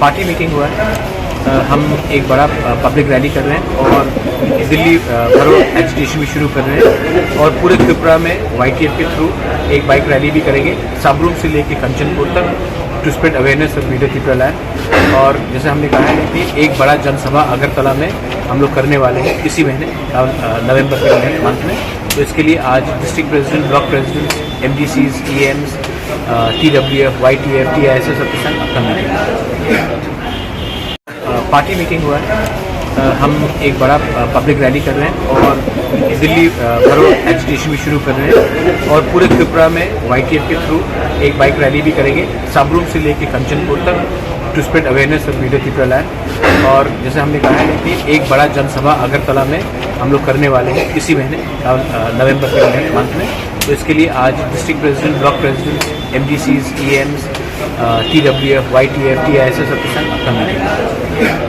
Party meeting हुआ है। हम एक बड़ा पब्लिक रैली कर रहे हैं और दिल्ली भरो एजिटेशन भी शुरू कर रहे हैं और पूरे त्रिपुरा में YTF के थ्रू एक बाइक रैली भी करेंगे साबरूम से लेके कंचनपुर तक to spread awareness of video Tripura land. और जैसे हमने कहा है कि एक बड़ा जनसभा अगरतला में हम लोग करने वाले हैं इसी महीने नवंबर के मंथ में। तो इसके लिए आज district president, block presidents, MDCs, EMs, TWF, YTF, TISS सबके संग अपना मीटिंग पार्टी मीटिंग हुआ है। हम एक बड़ा पब्लिक रैली कर रहे हैं और दिल्ली भरो एजिटेशन भी शुरू कर रहे हैं और पूरे त्रिपुरा में YTF के थ्रू एक बाइक रैली भी करेंगे साबरूम से लेके कंचनपुर तक to spread awareness of video Tripura land. और जैसे हमने कहा है कि एक बड़ा जनसभा अगरतला में हम लोग करने वाले हैं इसी महीने नवंबर के मंथ में। तो इसके लिए आज district president, block presidents, MDCs, EMs, TWF, YTF, TISS सबके संग अपना मीटिंग